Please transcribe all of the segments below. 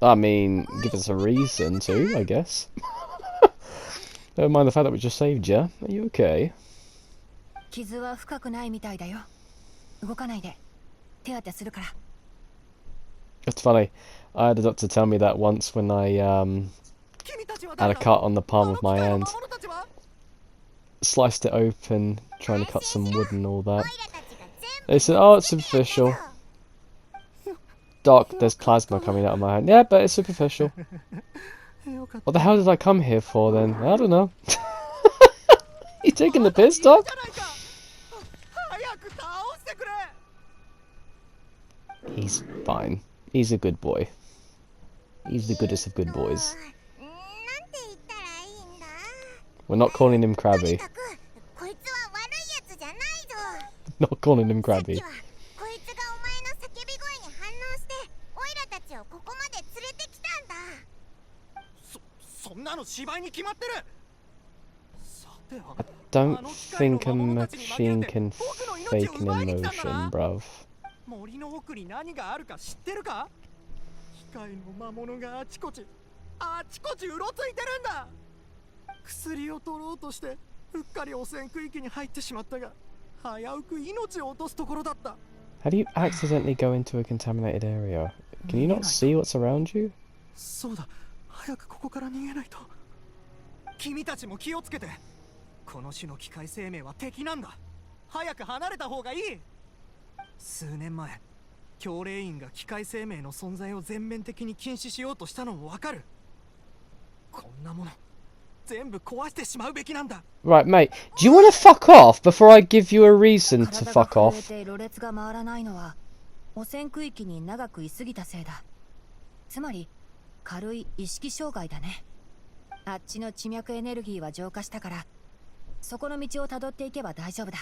I mean, give us a reason to, I guess. Never mind the fact that we just saved you. Are you okay? 傷は深くないみたいだよ。動かないで。手当てするから。 It's funny. I had a doctor tell me that once when I had a cut on the palm of my hand. Sliced it open, trying to cut some wood and all that. They said, oh, it's superficial. Doc, there's plasma coming out of my hand. Yeah, but it's superficial. What the hell did I come here for then? I don't know. You taking the piss, Doc? He's fine. He's a good boy. He's the goodest of good boys. We're not calling him Krabby. Not calling him Krabby. I don't think a machine can fake an emotion, bruv. 森の奥に何があるか知ってるか？機械の魔物があちこちうろついてるんだ。薬を取ろうとしてうっかり汚染区域に入ってしまったが、危うく命を落とすところだった。 How do you accidentally go into a contaminated area? Can you not see what's around you? そうだ、早くここから逃げないと。君たちも気をつけて。この種の機械生命は敵なんだ。早く離れた方がいい。 数年前、教令員が機械生命の存在を全面的に禁止しようとしたのもわかる。こんなもの全部壊してしまうべきなんだ。 Right, mate. Do you want to fuck off before I give you a reason to fuck off? 体が震えてろれつが回らないのは汚染区域に長く居すぎたせいだ。つまり軽い意識障害だね。あっちの地脈エネルギーは浄化したから、そこの道をたどっていけば大丈夫だ。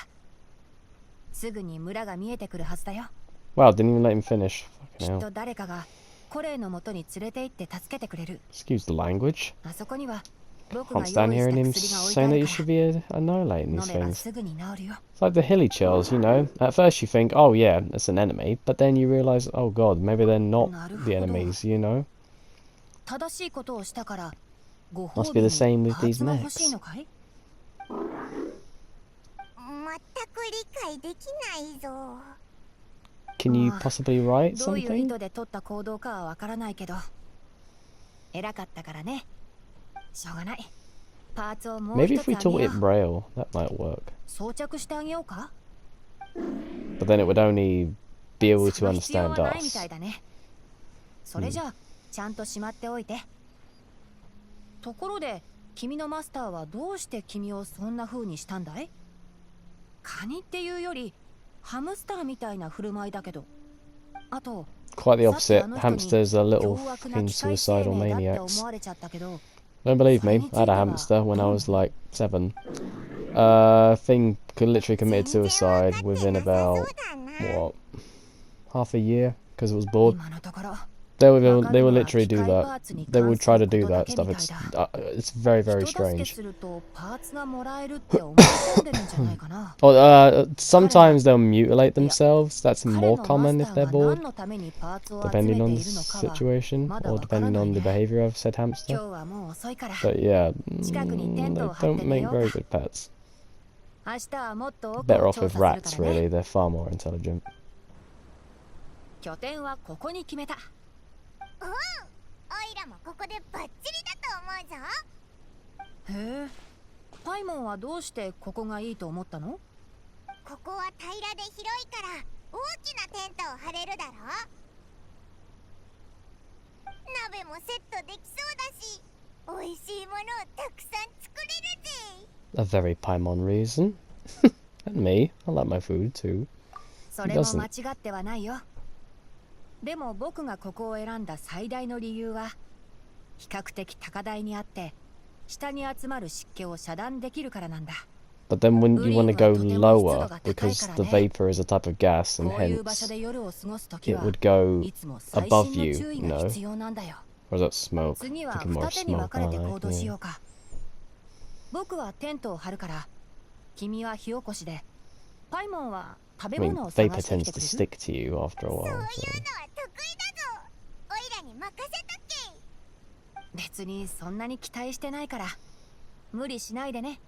すぐに村が見えてくるはずだよ。 Wow, didn't even let him finish. き Fucking っ hell. と誰かがコレイの元に連れて行って助けてくれる。 Excuse the language. あそこには僕 I が can't 用 stand 意し hearing た him 薬が置い saying てあ that る you か should be annihilating ら、 these 飲めば things. すぐに治るよ。 It's like the hilly chills, you know. At first you think, oh yeah, it's an enemy, but then you realise, oh god, maybe they're not the enemies, you know. 正しいことをしたからご Must 褒 be 美 the same に with パー these ツが欲しい mechs. のかい？ Can you possibly write どういう意 something? 図で取った行動かはわからないけど、偉かったからね。しょうがない。パーツをもう Maybe 一 if we つあ taught げ it よう。 Braille, that might work. 装着してあげようか？ But then it would only be able そ to の必要 understand はないみたい us. だね。それじゃあちゃんとしまっておいて。ところで君のマスターはどうして君をそんな風にしたんだい？カニっていうよりハムスターみたいな振る舞いだけど。あと Quite the さっき opposite. あの人に Hamsters are little 凶悪な fucking 機械生 suicidal 命だって maniacs. 思われちゃったけど、 Don't believe me, I had a hamster when I was like 7. Thing literally committed suicide within about, what, half a year? Because it was bored. 今のところ They will literally do that. They will try to do that stuff. It's very, very 人助け strange. するとパーツがもらえるって思い込んでるんじゃないかな。 Or, sometimes they'll mutilate themselves. That's 彼 more のマ common ス if タ they're ーが bored, 何のためにパーツを集め depending て on い the るのかは situation まだ or わから depending ない on the ね。 behavior of said 今 hamster. 日はもう遅いから。 But yeah, 近くにテン they トを張って don't 寝 make よう very か。 good pets. 明日はもっと奥 Better を off 調 with 査する rats, からね。 really. They're far more intelligent. 拠点はここに決めた。おいらもここでバッチリだと思うぞ。へえ。パイモンはどうしてここがいいと思ったの？ここは平らで広いから大きなテントを張れるだろ。鍋もセットできそうだし、美味しいものをたくさん作れるぜ。 A very Paimon reason. And me. I like my food too. それも間違ってはないよ。でも僕がここを選んだ最大の理由は比較的高台にあって下に集まる湿気を遮断できるからなんだ。 But then wouldn't you want to go lower because the vapor is a type of gas and こういう場所 hence で夜を過ごすとき it は would go いつも細 above 心 you, の注意 you が know? 必要なんだよ。 Or is that smoke? 次は Thinking more 二手に分 smoke, かれて aren't 行動し I? ようか。僕はテントを張るから君は火起こしで、パイモンは食べ I mean, 物を vapor 探してき tends て to くれる stick to you after a そういうの while. は So. 得意だぞ。おいらに任せとけ。別にそんなに期待してないから無理しないでね。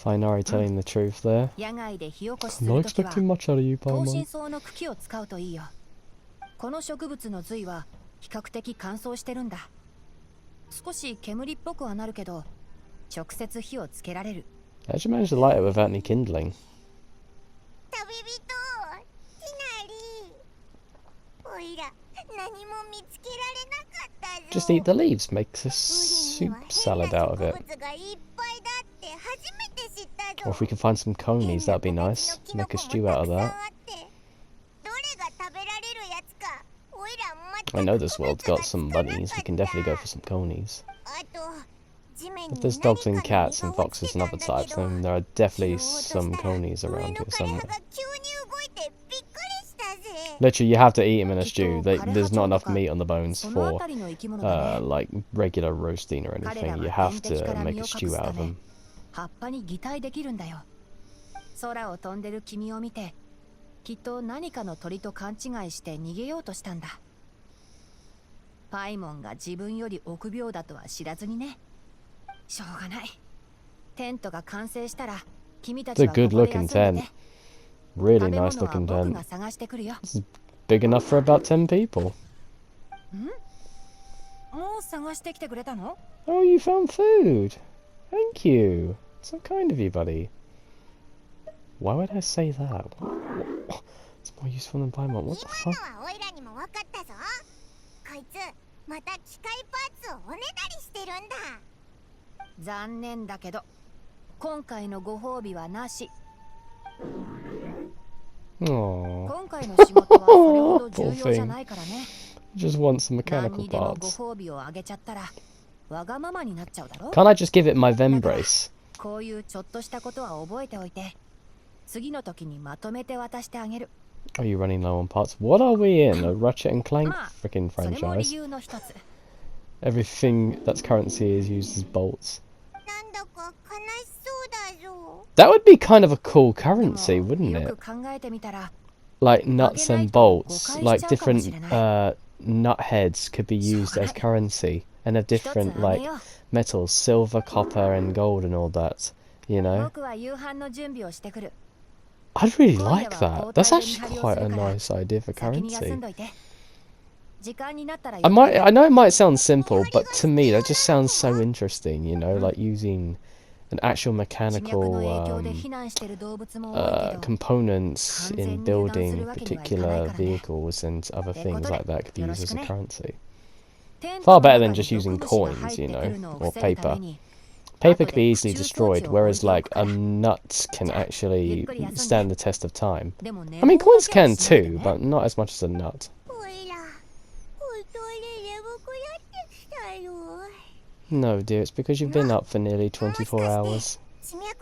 Finari telling the truth there. 野外で火起こしす I'm not るときは expecting much out of you, 灯 Paimon. 心草の茎を使うといいよ。この植物の髄は比較的乾燥してるんだ。少し煙っぽくはなるけど直接火をつけられる。 How'd you manage to light it without any kindling? 旅人ティナリー。おいら何も見つけられなかったぞ。 Just eat the leaves, make a ウ soup リには salad 変な out of 植 it. 物がいっぱいだって初めて知ったぞ。 Or if we can find some conies, that'd be nice. Make a stew out of that. I know this world's got some bunnies, we can definitely go for some conies. If there's dogs and cats and foxes and other types, then there are definitely some conies around here somewhere. Literally, you have to eat them in a stew. There's not enough meat on the bones その for 辺りの生き物だね。 like regular roasting or anything. You have to make a stew out of them. 葉っぱに擬態できるんだよ。空を飛んでる君を見てきっと何かの鳥と勘違いして逃げようとしたんだ。パイモンが自分より臆病だとは知らずにね。しょうがない。テントが完成したら君たち It's a はここ good で looking 休んで tent. ね。 Really 食べ nice 物は looking 僕 tent. が探してくるよ。 Big enough for about 10 people. もう探してきてくれたの？ Oh, you found food. Thank you. So kind of you, buddy. Why would I say that? It's more useful than Paimon. What the 今 fuck? のはオイラにも分かったぞ。こいつまた機械パーツをおねだりしてるんだ。残念だけど今回のご褒美はなし。 Aww. 今回の仕事はそれほど重要じゃないからね。 Just want some 何 mechanical にでもご parts. 褒美をあげちゃったらわがままになっちゃうだろ。 Can't I just give it my Vembrace? こういうちょっとしたことは覚えておいて次の時にまとめて渡してあげる。 Are you running low on parts? What are we in? A Ratchet and Clank まあ freaking それも理 franchise? 由の一つ。 Everything that's currency is used as bolts. なんだか悲しそうだぞ。 That would be kind of a cool で currency, も wouldn't よ it? く考えてみたら Like nuts and bolts, like different 誤解しちゃうかもしれない。 nut heads could be used as currency and have 一つ different あげ like よう。 metals, silver, copper, and gold, and all that. You know, 僕は夕飯の準備をしてくる。 I'd really 今 like 夜は that. 交 That's 代で actually 見張りを quite す a るから nice idea for 先に休ん currency. どいて。時間になったら I know it might sound simple, but to me that just sounds so interesting. You know, like using an actual 地脈 mechanical の影響で避難してる動物も多いけど components in building 完全に油断するわけにはいかない particular からね。 vehicles and other things like that could be よろ used しく as a ね。 currency. テント Far の better 中 than に just using 毒物が coins, 入 you ってくる know, のを or 防ぐため paper. に Paper could 後 be で easily 復習装 destroyed, 置を置い whereas てお like くか a ら。 nut can ゆっ actually くり休んで。 stand the test of time. でも寝 I mean, 坊だ coins けは can しないで too, ね。 but not as much as a nut. おいら本当に眠くなってきたよ。 No, dear, it's because you've been up for nearly 24 hours. 地脈の影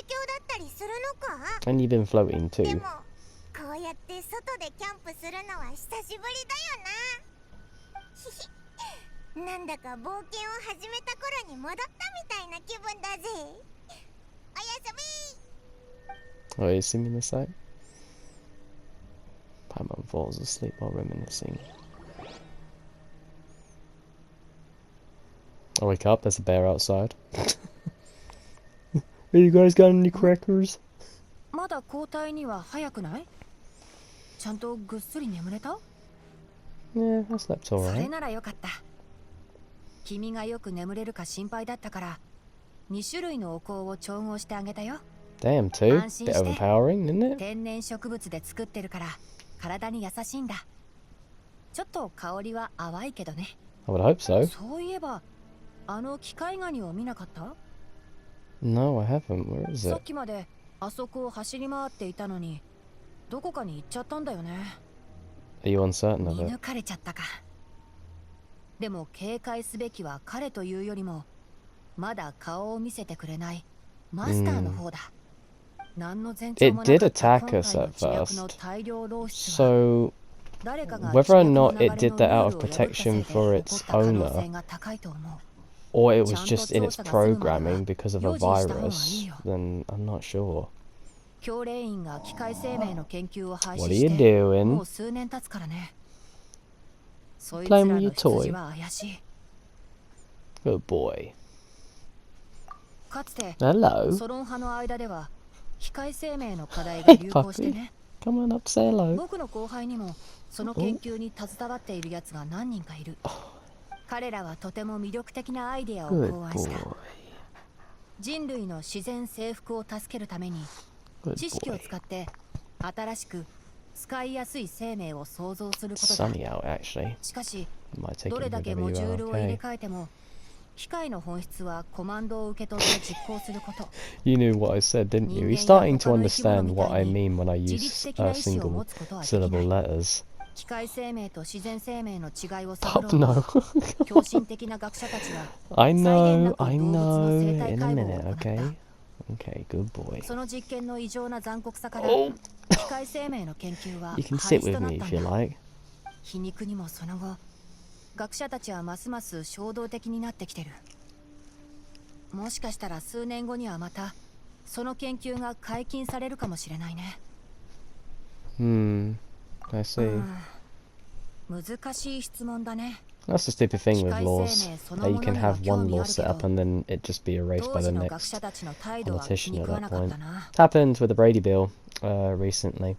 響だったりするのか？ And you've been floating で too. もこうやって外でキャンプするのは久しぶりだよな。ひひ、なんだか冒険を始めた頃に戻ったみたいな気分だぜ。おやすみ。 Oh, are you singing this out? Paimon falls asleep while reminiscing. I wake up, there's a bear outside. Have you guys got any crackers? まだ交代には早くない？ちゃんとぐっすり眠れた？ Yeah, I slept それ alright. ならよかった。君がよく眠れるか心配だったから2種類のお香を調合してあげたよ。 Damn, too. Bit Anshiste. overpowering, isn't it? 天然植物で作ってるから体に優しいんだ。ちょっと香りは淡いけどね。 I would hope so. そういえばあの機械ガニを見なかった？ No, I haven't. Where is さ it? っきまであそこを走り回っていたのにどこかに行っちゃったんだよね。 Are you uncertain 見 of it? 抜かれちゃったか。でも警戒すべきは彼というよりもまだ顔を見せてくれないマスターの方だ。何の前兆 It もな did かった attack 今 us 回 at の地脈の first. 大量漏出は So, 誰かが whether or 地脈の not 流 it れ did の that ル out ー of ルを破ったせいで protection 起 for こ its った可能 owner, 性が高いと思う。or it was just in its programming because of a virus, then I'm not sure. 教令員が機械生命の研究を廃 What 止 are you して doing? もう数年経つからね。そいつら Playing の with your 出自 toy. は怪しい。 Good boy. かつて Hello. ソロン派の間では機械生命の課題が流行してね。 Come on up, say hello. 僕の後輩にもその研究に携わっているやつが何人かいる。彼らはとても魅力的なアイデアを Good 考案した。 boy. 人類の自然征服を助けるために Good 知識を boy. 使って新しく使いやすい生命を創造することだ。 Sunny out actually. しかし Might take ど it れだ wherever け you モジュー are. ルを入れ Okay. 替えても機械の本質はコマンドを受け取って実行すること。 You knew what I said, didn't you? You're starting to understand what I mean when I use single syllable letters. 機械生命と自然生命の違いを Pop 探ろう no. と狂信的な学者たちは I 際限な know, く I 動物の know. 生態 In a 解剖を minute, 行った。 okay? Okay, good boy. その実験の異常な残酷さから Oh. 機械生命の研究は You can 廃 sit 止 with となっ me た if ん you だ。 like. 皮肉にもその後学者たちはますます衝動的になってきてる。もしかしたら数年後にはまたその研究が解禁されるかもしれないね。 I see. 難しい質問だね。 That's the stupid thing with laws. You can have one law set up and then it just be erased 当 by 時 the の学 next 者たちの態度は気 politician に at 食わ that なかっ point. たな。 Happened with the Brady Bill recently.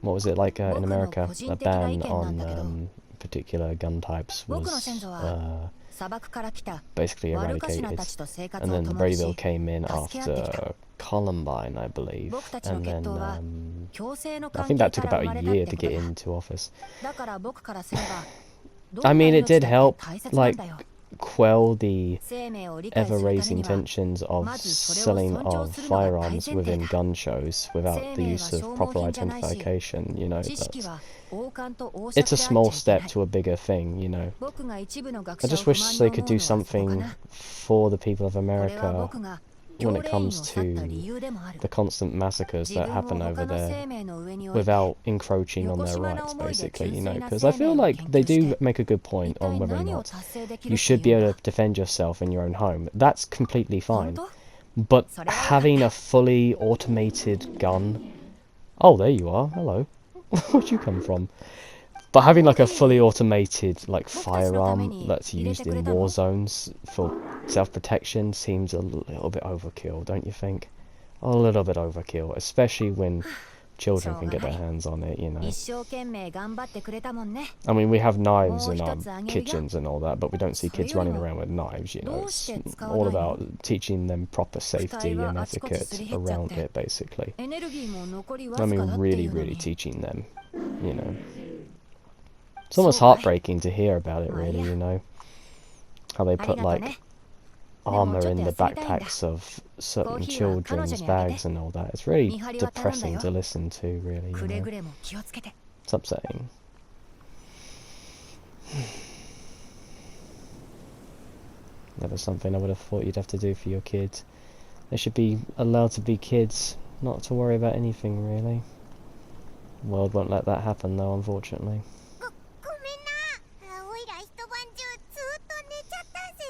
What was it like in 僕の America? 個 A 人的な意 ban 見なんだけど、 on particular gun types 僕の was 先祖は砂漠から来た basically ワルカシナ eradicated. たちと生活 And を then the 共に Brady し、 Bill came in 助け合ってきた。 after Columbine, I believe. 僕たちの And 血 then 統は共生の I 関 think 係 that か took ら about 生ま a れたっ year て to こと get だ。 into office. だから僕からすれば、どん I な mean, it 命 did だって help, 大切なん like, だよ。 quell the 生命を理解するため ever-raising には、 tensions of まずそれを selling 尊重 of するのが大前 firearms 提 within だ。 gun shows without 生 the 命は use 消 of 耗 proper 品じゃないし、 identification, you know, 知識 that's, は王冠と王 it's a 爵であっ small ちゃい step けない。 to a bigger thing, you know. 僕が一部の学 I 者を just 不 wish 満に they 思 could う do のはそこか something な。 for the people of これは America 僕が when 教 it 令員を comes 去った to 理由でもある。 the constant massacres 自 that 分を happen 他 over の there 生命の上に置いて、 without encroaching on their よこしまな rights, 思いで basically, you 純 know, 粋な because I 生命 feel を like 研 they 究して do make a good 一 point 体 on whether or 何を not 達成でき you るって should い be うん able だ。 to defend yourself in your own home. That's completely 本 fine. 当？ But それはよかった。 having a fully automated gun... Oh, there you are. Hello. Where'd you come from? But having like a fully automated like firearm that's used in war zones for self-protection seems a little bit overkill, don't you think? A little bit overkill, especially when children can get their hands on it, you know. 一生懸命頑張ってくれたもんね。 I mean, we have knives in our もう一つあげるよ。 kitchens and all that, but we don't see kids それより running も、 around with knives, you know. どう It's して使わ all ないの？ about teaching them proper safety 機械 and はあちこち etiquette すり減っちゃって、 around it, basically. エネルギーも残りわ I ずか mean, だってい really, うの really に。 teaching them, you know. It's almost そうかい？ heartbreaking to hear about it, まあいい really, や。 you know. How they あり put がとう like ね。 armor で in も the ちょっと休みたいんだ。 backpacks of コー certain ヒーは彼女 children's にあげ bags て。 and all that. It's really 見張りは頼んだ depressing よ。 to listen to, really, you くれ know. ぐれも気をつけて。 It's upsetting. That was something I would have thought you'd have to do for your kids. They should be allowed to be kids, not to worry about anything, really. The world won't let that happen, though, unfortunately. ごめんな。おいら一晩中ずっと寝ちゃったぜ。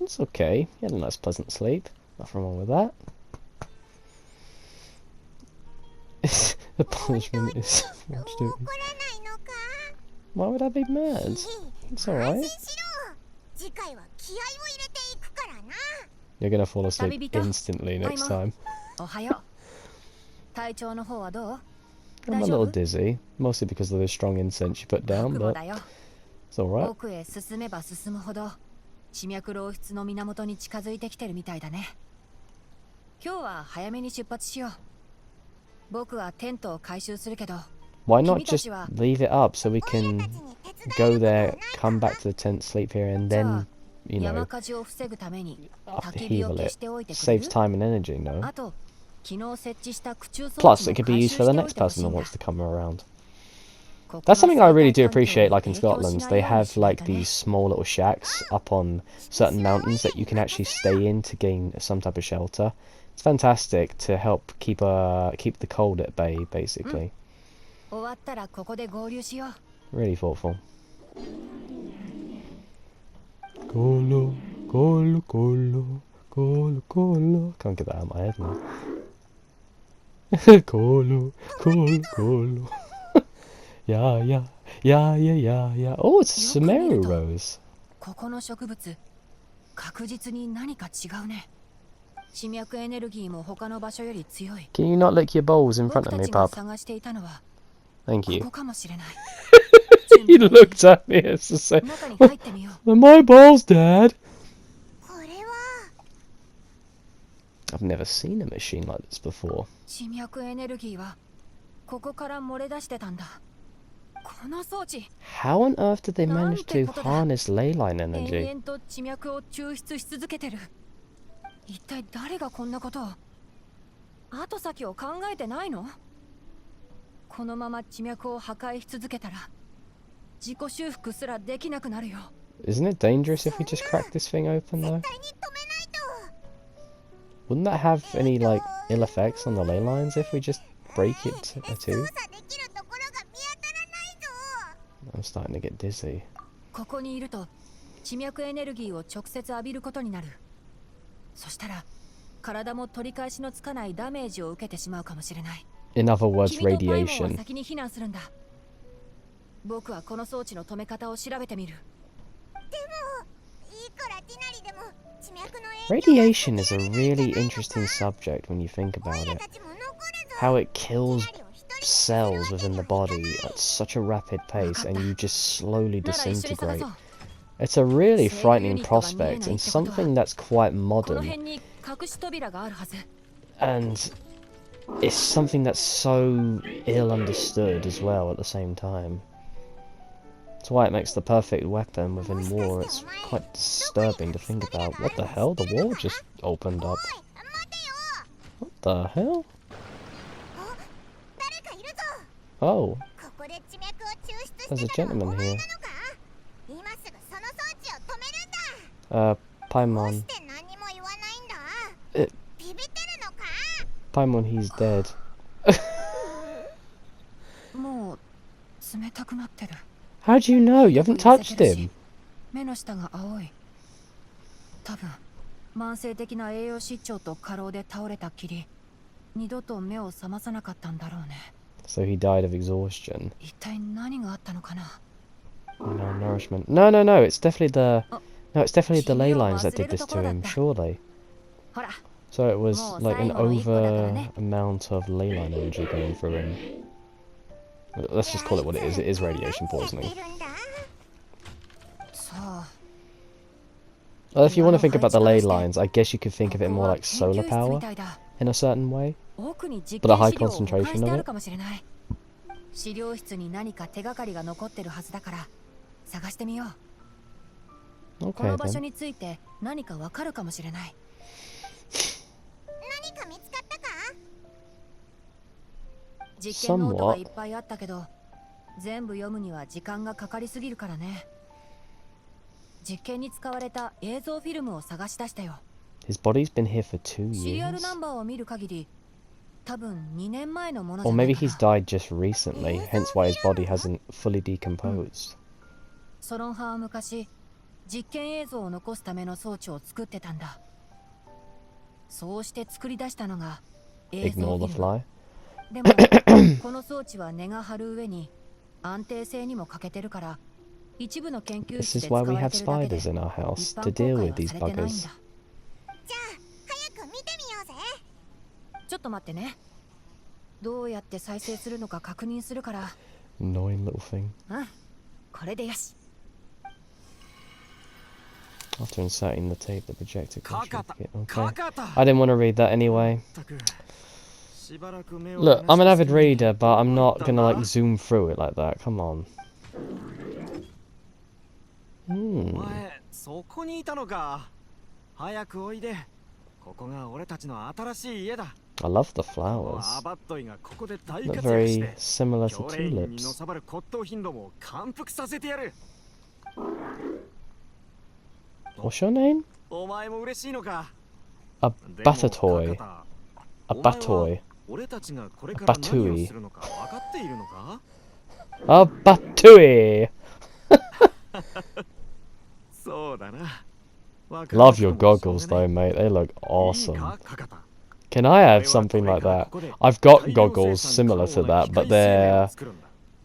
It's okay. You had a nice, pleasant sleep. Nothing wrong with that. The 本当 punishment に is 怒 watched ら it. ないのか？ Why would I be mad? It's 安 alright. 心しろ。次回は気合を入れていくからな。 You're gonna fall asleep 旅人、 instantly next タイモ time. おはよう。体調の方はどう？ I'm a 大丈 little 夫？ dizzy, mostly because of the strong incense you put down, 僕も but だよ。 it's alright. 奥へ進めば進むほど地脈漏出の源に近づいてきてるみたいだね。今日は早めに出発しよう。僕はテントを回収するけど、 Why not 君た just ちは leave it up so we can go there, come back to the tent, sleep here, and じゃ then, あ you 山 know, 火事を防ぐために焚き火を upheaval 消 it. しておいてくれる？ Saves time and energy, no? あと昨日設置した駆逐装 Plus, 置 it も could be 回 used 収 for し the ておい next てほ person しい that んだ。 wants to come around. ここの That's something I really do 生態環境 appreciate, に like in 影響し Scotland. ない They ように have しない like とね。 these small little shacks up on certain mountains that you can actually stay in to gain some type of shelter. It's fantastic to help keep the cold at bay, basically. 終わったらここで合流しよう。 Really thoughtful. Colo, colo, colo, colo, colo. Can't get that out of my head now. Colo, colo, colo. Yeah, yeah, yeah, yeah, yeah, yeah. Oh, it's a Sumeru rose. ここの植物、確実に何か違うね。地脈エネルギーも他の場所より強い。 Can you not lick your balls in front 僕 of た me, ちが bub? 探していたのは Thank こ you. こかもしれない。 He looked at me as to say, 中に入ってみよう。 "Are my balls, Dad?" これは I've never seen a machine like this before. 地脈エネルギーはここから漏れ出してたんだ。この装置、 How on earth did they manage to なんてことだ。 harness ley line 延 energy? 々と地脈を抽出し続けてる。一体誰がこんなことを。後先を考えてないの？このまま地脈を破壊し続けたら自己修復すらできなくなるよ。 Isn't it dangerous if we just crack this thing open 絶 though? 対に止めないと。 Wouldn't that have any like ill effects on the ley lines if we just break it too? 操作できるところが見当たらないぞ。 I'm starting to get dizzy. ここにいると地脈エネルギーを直接浴びることになる。そしたら体も取り返しのつかないダメージを受けてしまうかもしれない。 In other words, 君とパイモンは radiation. 先に避難するんだ。僕はこの装置の止め方を調べてみる。でもいいくらティナリでも地脈の影響 Radiation is a really interesting subject when you think about オイラ it. たちも残るぞ。 How it kills ティナリを一人に cells するわけ within に the はいかない body at such a rapid pace and you just slowly なら一緒に探 disintegrate. そう。 It's a really Say frightening unit が見えない prospect って and ことは、 something that's quite この modern 辺に隠し扉があるはず。 and it's something that's so ill understood as well at the same time. That's why it makes the perfect weapon within war. It's quite disturbing to think about. What the hell? The wall just opened up. おい待てよ。 What the hell? 誰かいるぞ。 Oh, ここで地脈を抽出 there's し a てたの gentleman はお前 here. なのか。今すぐその装置を止めるんだ。どう Paimon. して何も言わないんだ。えビビってるのか。 Paimon, he's dead. もう冷たくなってる。 How do you know? You haven't touched him. 目の下が青い。多分慢性的な栄養失調と過労で倒れたきり、二度と目を覚まさなかったんだろうね。 So he died of exhaustion. 一体何があったのかな。 Malnourishment. No, no, no. It's definitely the. Oh. No, it's definitely the ley Kimi wa lines that did this to him. wasureru Surely. ほら、 So it was Mo like an saigo no ippo da kara over ne. amount of ley line energy going through him. Let's just call it what it is. It is radiation 何 poisoning. やってるんだ。さあ、 Well, if you want to think about the ley 今の配置からして、 lines, I guess you could think of it こ more こは like 研 solar 究室み power たいだ。 in a certain way. 奥に実 But a 験 high 資料を保 concentration 管して of あ it? るかもしれない。資料室に何か手がかりが残ってるはずだから探してみよう。こ Okay の場所 then. について何かわかるかもしれない。何か見つかったか。実験ノートがいっぱいあったけど、全部読むには時間がかかりすぎるからね。実験に使われた映像フィルムを探し出したよ。 His body's been here for 2シリアル years. ナンバーを見る限り、多分2年前のものじ Or ゃない maybe か he's な。 died just recently, hence why his body hasn't fully decomposed. ソロン派は昔、実験映像を残すための装置を作ってたんだ。そうして作り出したのが映像 Ignore フ the ィルム。 fly. でもこの装置は根が張る上に安定性にも欠けてるから、一部の研究 This 室 is で使 why わ we れ have てるだけで spiders in our 一 house 般 to 公 deal 開 with は these されてないん buggers. だ。じゃあ早く見てみようぜ。ちょっと待ってね。どうやって再生するのか確認するから。 Annoying little thing. うん、これでよし。 After inserting the tape, the projector can Kakata. shrink it. Okay. Kakata. I didn't want to read that anyway. ったくしばらく目を Look, 離 I'm し an て avid reader, but I'm not だ gonna な like zoom through it like that. Come on. お Hmm. 前そこにいたのか。早くおいで。ここが俺たちの新しい家だ。 I love the この flowers. アバットイがここで大 Look 活躍し very て similar to 教練員にの tulips. さばる骨董品どもを感服させてやる。 What's your name? お前も嬉しいのか。 A でも batatoy. カカ A タ、 battoy. 俺たちがこれから何 Batui をするのか分かっているのか。 A batui. そそうだな。 Love your goggles though, mate. They look awesome. Can I have something like that? I've got goggles similar to that, but they're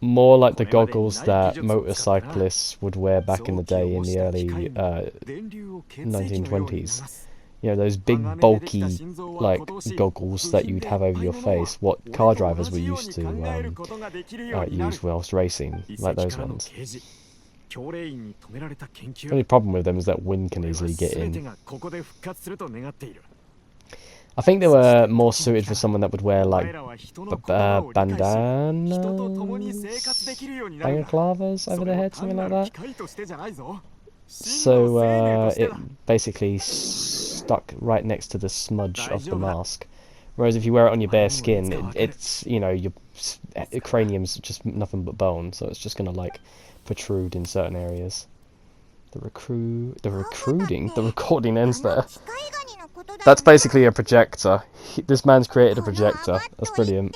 more like the goggles that motorcyclists would wear back in the day in the early 1920s. You know, those big bulky like goggles that you'd have over your face, what car drivers were used to use whilst racing, like those ones. The only problem with them is that wind can easily get in. I think they were more suited for someone that would wear like bandanas, balaclavas over their head, something like that. So it basically stuck right next to the smudge of the mask. Whereas if you wear it on your bare skin, it's, you know, your cranium's just nothing but bone, so it's just gonna like protrude in certain areas. The recording ends there. That's basically a projector. This man's created a projector. That's brilliant.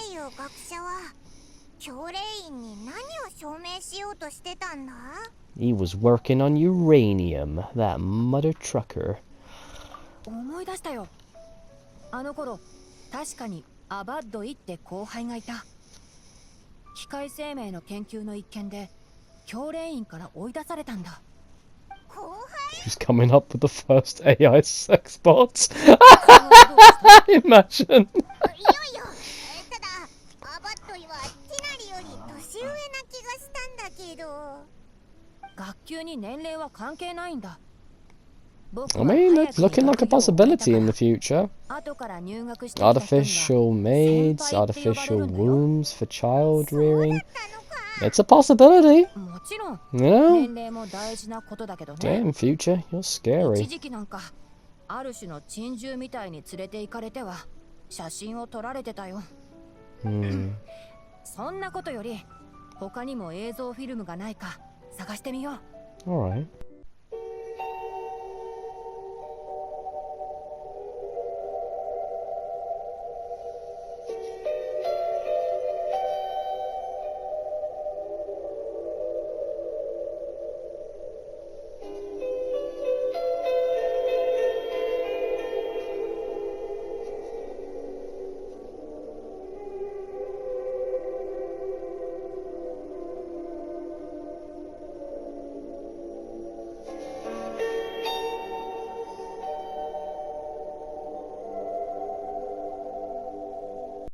He was working on uranium, that mother trucker. 思い出したよ。あの頃、確かにアバッドイって後輩がいた。機械生命の研究の一件で、教練員から追い出されたんだ。He's coming up with the first AI sex bots. Imagine. 学級に年齢は関係ないんだ。 I mean, it's looking like a possibility in the future. Artificial maids, artificial wombs for child rearing. It's a possibility. Yeah. Damn, future, you're scary. 一時期なんかある種の珍獣みたいに連れて行かれては写真を撮られてたよ。そんなことより他にも映像フィルムがないか探してみよう。 Alright.